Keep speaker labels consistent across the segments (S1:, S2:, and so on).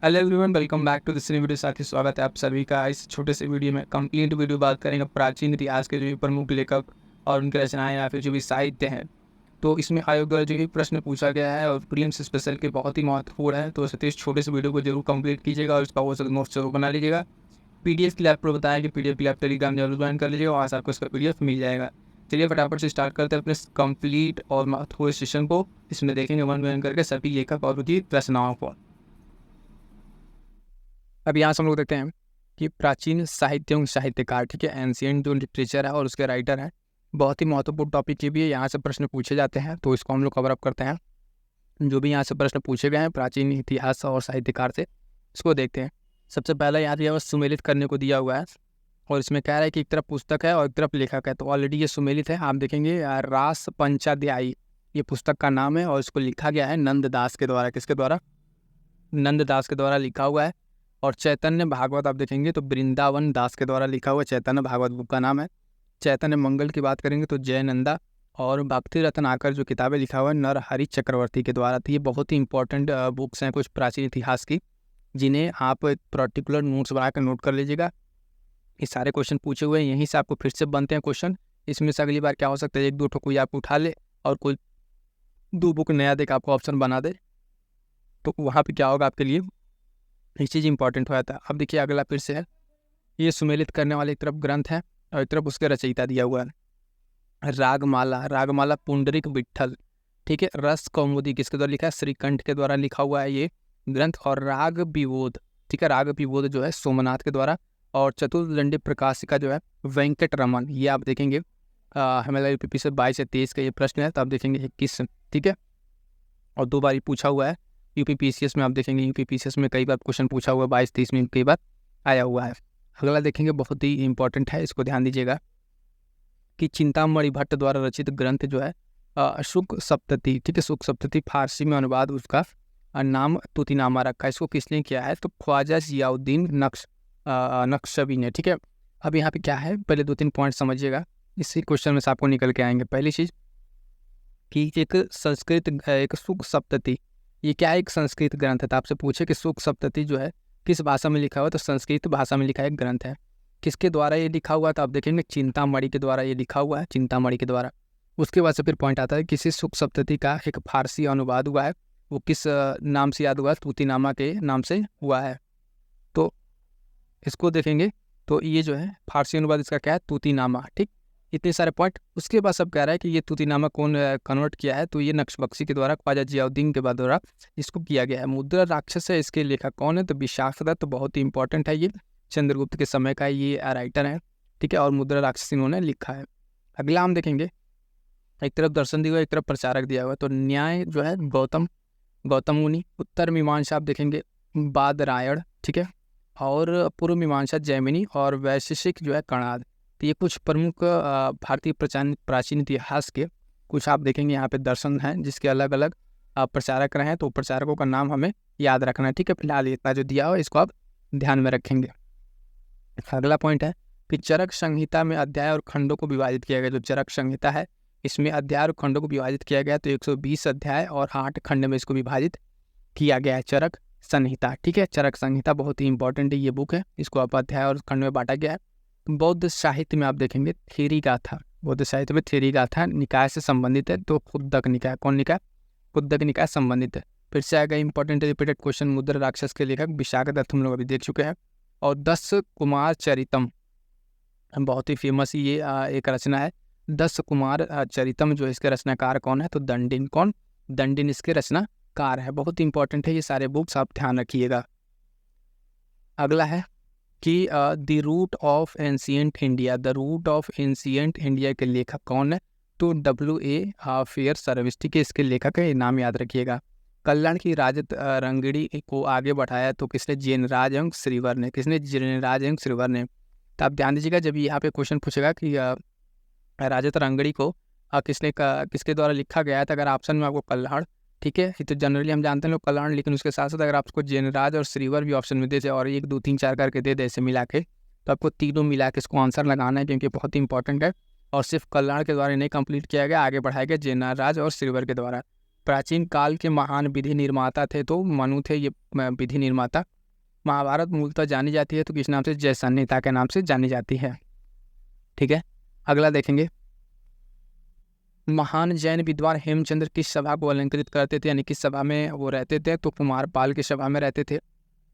S1: Hello everyone, welcome back to this video. साथी स्वागत है आप सभी का इस छोटे से वीडियो में। कंप्लीट वीडियो बात करेंगे प्राचीन इतिहास के जो भी प्रमुख लेखक और उनके रचनाएं या फिर जो भी साहित्य हैं। तो इसमें आयोग द्वारा जो भी प्रश्न पूछा गया है और प्रीलिम्स स्पेशल के बहुत ही महत्वपूर्ण है। तो सतीश छोटे से वीडियो को जरूर कंप्लीट कीजिएगा और इसका वो नोट्स जरूर बना लीजिएगा। पीडीएफ के लिए आपको बताया कि पीडीएफ के लिए आप टेलीग्राम जरूर ज्वाइन कर लीजिएगा, वहाँ से आपको इसका पीडीएफ मिल जाएगा। चलिए फटाफट से स्टार्ट करते हैं अपने कंप्लीट और महत्वपूर्ण सेशन को। इसमें देखेंगे वन वन करके सभी लेखक और उनकी रचनाओं को। अब यहाँ से हम लोग देखते हैं कि प्राचीन साहित्य एवं साहित्यकार, ठीक है, एंशियंट जो लिटरेचर है और उसके राइटर हैं। बहुत ही महत्वपूर्ण टॉपिक ये भी है, यहाँ से प्रश्न पूछे जाते हैं, तो इसको हम लोग कवर अप करते हैं। जो भी यहाँ से प्रश्न पूछे गए हैं प्राचीन इतिहास और साहित्यकार से, इसको देखते हैं। सबसे पहला यहाँ दिया हुआ सुमेलित करने को दिया हुआ है और इसमें कह रहा है कि एक तरफ पुस्तक है और एक तरफ लेखक है। तो ऑलरेडी ये सुमेलित है, आप देखेंगे रास पंचाध्यायी ये पुस्तक का नाम है और इसको लिखा गया है नंददास के द्वारा। किसके द्वारा? नंददास के द्वारा लिखा हुआ है। और चैतन्य भागवत आप देखेंगे तो वृंदावन दास के द्वारा लिखा हुआ चैतन्य भागवत बुक का नाम है। चैतन्य मंगल की बात करेंगे तो जयनंदा। और भक्ति रत्नाकर जो किताबें लिखा हुआ है नरहरि चक्रवर्ती के द्वारा। तो ये बहुत ही इंपॉर्टेंट बुक्स हैं कुछ प्राचीन इतिहास की, जिन्हें आप एक पर्टिकुलर नोट्स बना कर नोट कर लीजिएगा। ये सारे क्वेश्चन पूछे हुए हैं, यहीं से आपको फिर से बनते हैं क्वेश्चन। इसमें से अगली बार क्या हो सकता है, एक दो ठो कोई आप उठा ले और कोई दो बुक नया देख आपको ऑप्शन बना दे, तो वहाँ पर क्या होगा आपके लिए ये चीज़ इंपॉर्टेंट हो जाता है। अब देखिए अगला फिर से है, ये सुमेलित करने वाले एक तरफ ग्रंथ है और एक तरफ उसके रचयिता दिया हुआ है। रागमाला, रागमाला पुंडरीक विट्ठल, ठीक है। रस कौमुदी किसके द्वारा लिखा है? श्रीकंठ के द्वारा लिखा हुआ है ये ग्रंथ। और राग विबोध, ठीक है, राग विबोध जो है सोमनाथ के द्वारा। और चतुर्दंडी प्रकाशिका जो है वेंकट रमन, ये आप देखेंगे हमारा यूपीपी से 22 से 23 का ये प्रश्न है, तो आप देखेंगे 21, ठीक है। और 2 बार पूछा हुआ है यूपीपीसीएस में, आप देखेंगे यूपीपीसीएस में कई बार क्वेश्चन पूछा हुआ है, 22-23 में कई बार आया हुआ है। अगला देखेंगे बहुत ही इंपॉर्टेंट है, इसको ध्यान दीजिएगा कि चिंतामणि भट्ट द्वारा रचित ग्रंथ जो है शुक सप्तति, ठीक है। शुक सप्तति फारसी में अनुवाद उसका नाम तूतीनामा रखा है। इसको किसने किया है? तो ख्वाजा जियाउद्दीन नक्शबी ने, ठीक है। अब यहाँ पे क्या है, पहले 2-3 पॉइंट समझिएगा, इसी क्वेश्चन में से आपको निकल के आएंगे। पहली चीज़ कि एक संस्कृत एक शुक सप्तति, ये क्या है? एक संस्कृत ग्रंथ है। तो आपसे पूछे कि शुक सप्तति जो है किस भाषा में लिखा हुआ है, तो संस्कृत भाषा में लिखा एक ग्रंथ है। किसके द्वारा ये लिखा हुआ? तो आप देखेंगे चिंतामणि के द्वारा ये लिखा हुआ है, चिंतामणि के द्वारा। उसके बाद से फिर पॉइंट आता है किसी शुक सप्तति का एक फारसी अनुवाद हुआ है, वो किस नाम से याद हुआ है? तूतीनामा के नाम से हुआ है। तो इसको देखेंगे तो ये जो है फारसी अनुवाद इसका क्या है? तूतीनामा, ठीक। इतने सारे पॉइंट। उसके बाद सब कह रहा है कि ये तूतीनामा कौन कन्वर्ट किया है? तो ये नक्शबख्शी के द्वारा, ख्वाजा जियाउद्दीन के द्वारा इसको किया गया है। मुद्रा राक्षस है, इसके लेखक कौन है? तो विशाख दत्त, बहुत ही इंपॉर्टेंट है, ये चंद्रगुप्त के समय का ये राइटर है, ठीक है। और मुद्रा राक्षस इन्होंने लिखा है। अगला हम देखेंगे, एक तरफ दर्शन दिया हुआ, एक तरफ प्रचारक दिया हुआ है। तो न्याय जो है गौतम मुनि, उत्तर मीमांसा आप देखेंगे बादरायण, ठीक है। और पूर्व मीमांसा जैमिनी और वैशेषिक जो है कणाद। तो ये कुछ प्रमुख भारतीय प्राचीन इतिहास के कुछ आप देखेंगे यहाँ पे दर्शन हैं, जिसके अलग अलग प्रचारक रहे हैं। तो प्रचारकों का नाम हमें याद रखना है, ठीक है। फिलहाल इतना जो दिया हो इसको आप ध्यान में रखेंगे। अगला पॉइंट है कि चरक संहिता में अध्याय और खंडों को विभाजित किया गया। जो चरक संहिता है इसमें अध्याय और खंडों को विभाजित किया गया, तो 120 अध्याय और 8 खंड में इसको विभाजित किया गया है, चरक संहिता, ठीक है। चरक संहिता बहुत ही इंपॉर्टेंट ये बुक है, इसको आप अध्याय और खंड में बांटा गया है। बौद्ध साहित्य में आप देखेंगे थेरी गाथा, बौद्ध साहित्य में थेरी गाथा निकाय से संबंधित है। तो खुद्दक निकाय, कौन निकाय? खुद्दक निकाय संबंधित है। फिर से आएगा इंपॉर्टेंट रिपीटेड क्वेश्चन, मुद्रा राक्षस के लेखक विशाख दत्त हम लोग अभी देख चुके हैं। और 10 कुमार चरितम, बहुत ही फेमस ये एक रचना है। 10 कुमार चरितम जो इसके रचनाकार कौन है? तो दंडिन, कौन? दंडिन इसके रचनाकार है। बहुत ही इंपॉर्टेंट है ये सारे बुक्स, आप ध्यान रखिएगा। अगला है कि the root of ancient India, the root of ancient India के लेखक कौन है? तो W.A. फेयर सर्विस, ठीक है, इसके लेखक है, नाम याद रखिएगा। कल्याण की राजत रंगड़ी को आगे बढ़ाया तो किसने? जैनराज एवं श्रीवर ने। किसने? जैनराज एवं श्रीवर ने। तो आप ध्यान दीजिएगा, जब यहाँ पे क्वेश्चन पूछेगा कि राजत रंगड़ी को किसके द्वारा लिखा गया है, तो अगर ऑप्शन में आपको कल्याण, ठीक है, तो जनरली हम जानते हैं लोग कल्याण, लेकिन उसके साथ साथ अगर आपको जैनराज और श्रीवर भी ऑप्शन में दे दे और 1 2 3 4 करके दे दे ऐसे मिला के, तो आपको तीनों मिला के इसको आंसर लगाना है, क्योंकि बहुत ही इंपॉर्टेंट है। और सिर्फ कल्याण के द्वारा नहीं कंप्लीट किया गया, आगे बढ़ाया गया जैनराज और श्रीवर के द्वारा। प्राचीन काल के महान विधि निर्माता थे, तो मनु थे ये विधि निर्माता। महाभारत मूलतः जानी जाती है तो किस नाम से? जय संहिता के नाम से जानी जाती है। ठीक है, अगला देखेंगे। महान जैन विद्वान हेमचंद्र किस सभा को अलंकृत करते थे, यानी किस सभा में वो रहते थे? तो कुमारपाल की सभा में रहते थे।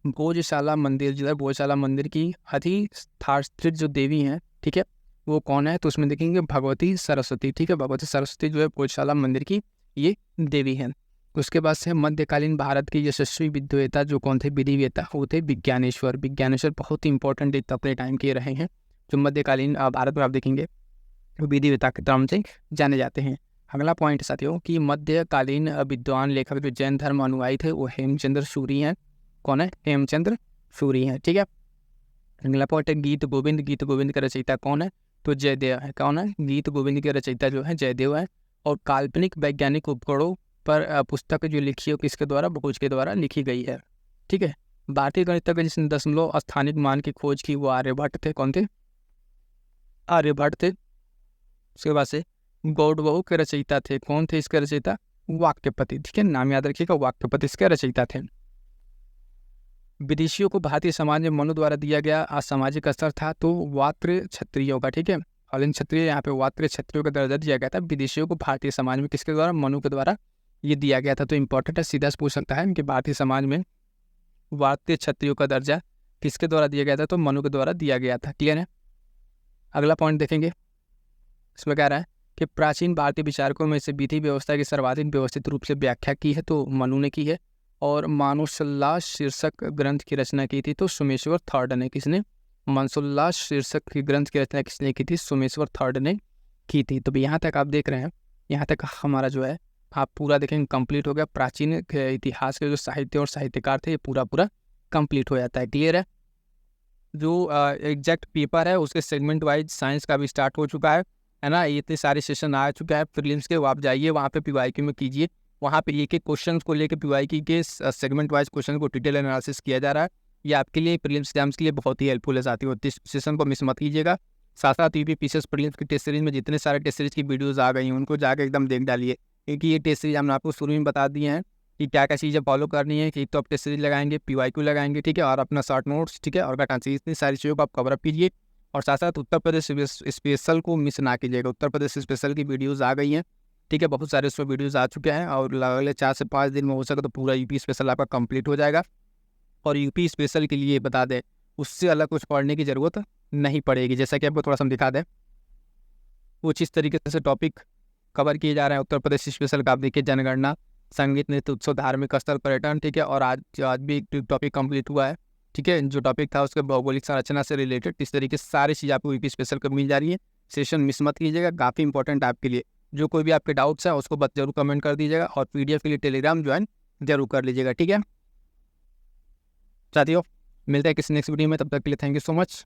S1: भोजशाला मंदिर, जो है भोजशाला मंदिर की अधिष्ठात्री जो देवी हैं, ठीक है, वो कौन है? तो उसमें देखेंगे भगवती सरस्वती। ठीक है, भगवती सरस्वती जो है भोजशाला मंदिर की ये देवी है। उसके बाद से मध्यकालीन भारत के यशस्वी विद्वेता जो कौन थे? विधिवेता, वो थे विज्ञानेश्वर। विज्ञानेश्वर बहुत ही इंपॉर्टेंट एक अपने टाइम के रहे हैं, जो मध्यकालीन भारत में आप देखेंगे विधिवेता के नाम से जाने जाते हैं। अगला पॉइंट साथियों कि मध्यकालीन विद्वान लेखक जो जैन धर्म अनुयायी थे वो हेमचंद्र सूरी हैं। कौन है? हेमचंद्र सूरी हैं। ठीक है, अगला पॉइंट है गीत गोविंद। गीत गोविंद का रचयिता कौन है? तो जयदेव है। कौन है? गीत गोविंद के रचयिता जो है जयदेव है। और काल्पनिक वैज्ञानिक उपकरणों पर पुस्तक जो लिखी है किसके द्वारा? भोज के द्वारा लिखी गई है। ठीक है, भारतीय गणितज्ञ जिसने दशमलव स्थानिक मान की खोज की वो आर्यभट्ट थे। कौन थे? आर्यभट्ट थे। उसके बाद से गौड़बहु के रचयिता थे। कौन थे इसके रचयिता? वाक्यपति। ठीक है, नाम याद रखिएगा, वाक्यपति इसके रचयिता थे। विदेशियों को भारतीय समाज में मनु द्वारा दिया गया असामाजिक स्तर था तो वात्र क्षत्रियों का। ठीक है, हलिन क्षत्रिय, यहाँ पे वात्र क्षत्रियों का दर्जा दिया गया था। विदेशियों को भारतीय समाज में किसके द्वारा? मनु के द्वारा ये दिया गया था। तो इंपॉर्टेंट है, सीधा से पूछ सकता है कि भारतीय समाज में वात्र क्षत्रियों का दर्जा किसके द्वारा दिया गया था? तो मनु के द्वारा दिया गया था। क्लियर है? अगला पॉइंट देखेंगे, इसमें कह रहा है कि प्राचीन भारतीय विचारकों में से विधि व्यवस्था की सर्वाधिक व्यवस्थित रूप से व्याख्या की है तो मनु ने की है। और मानुषोल्लास शीर्षक ग्रंथ की रचना की थी तो सोमेश्वर थर्ड ने। किसने? मानुषोल्लास शीर्षक की ग्रंथ की रचना किसने की थी? सोमेश्वर थर्ड ने की थी। तो यहाँ तक आप देख रहे हैं, यहाँ तक हमारा जो है आप पूरा देखेंगे कंप्लीट हो गया। प्राचीन इतिहास के जो साहित्य और साहित्यकार थे ये पूरा कंप्लीट हो जाता है। क्लियर है? जो एग्जैक्ट पेपर है उसके सेगमेंट वाइज साइंस का भी स्टार्ट हो चुका है ना। ये इतने सारे सेशन आ चुका है प्रीलिम्स के, वो आप जाइए वहाँ पे पीवाईक्यू में कीजिए। वहाँ पे एक एक क्वेश्चन को लेकर पीवाईक्यू के सेगमेंट वाइज क्वेश्चन को डिटेल एनालिसिस किया जा रहा है। ये आपके लिए प्रीलिम्स एग्जाम्स के लिए बहुत ही हेल्पफुल है साथियों। इस सेशन को मिस मत कीजिएगा। साथ साथ यूपीपीसीएस प्रीलिम्स की टेस्ट सीरीज में जितने सारे टेस्ट सीरीज की वीडियोज़ आ गई हैं उनको जाकर एकदम देख डालिए, क्योंकि ये टेस्ट सीरीज हमने आपको शुरू में बता दिए हैं कि क्या क्या चीज़ें फॉलो करनी है। कि तो आप टेस्ट सीरीज लगाएंगे, पीवाईक्यू लगाएंगे, ठीक है, और अपना शॉर्ट नोट्स, ठीक है, और वैकेंसी, इतनी सारी चीज़ों को आप कवर अप कीजिए। और साथ साथ उत्तर प्रदेश स्पेशल को मिस ना कीजिएगा। उत्तर प्रदेश स्पेशल की वीडियोज़ आ गई हैं, ठीक है, बहुत सारे उसमें वीडियोज़ आ चुके हैं। और अगले 4 से 5 दिन में हो सके तो पूरा यूपी स्पेशल आपका कंप्लीट हो जाएगा। और यूपी स्पेशल के लिए बता दें, उससे अलग कुछ पढ़ने की ज़रूरत नहीं पड़ेगी। जैसा कि आपको थोड़ा सा हम दिखा दें, कुछ इस तरीके से टॉपिक कवर किए जा रहे हैं उत्तर प्रदेश स्पेशल का। आप देखिए, जनगणना, संगीत, नृत्य उत्सव, धार्मिक स्थल, पर्यटन, ठीक है, और आज भी एक टॉपिक कंप्लीट हुआ है, ठीक है, जो टॉपिक था उसके भौगोलिक संरचना से रिलेटेड। इस तरीके से सारी चीज़ आपको यूपी स्पेशल को मिल जा रही है। सेशन मिस मत कीजिएगा, काफ़ी इंपॉर्टेंट है आपके लिए। जो कोई भी आपके डाउट्स हैं उसको बस जरूर कमेंट कर दीजिएगा। और पीडीएफ के लिए टेलीग्राम ज्वाइन जरूर कर लीजिएगा। ठीक है साथियों, मिलते हैं किसी नेक्स्ट वीडियो में, तब तक के लिए थैंक यू सो मच।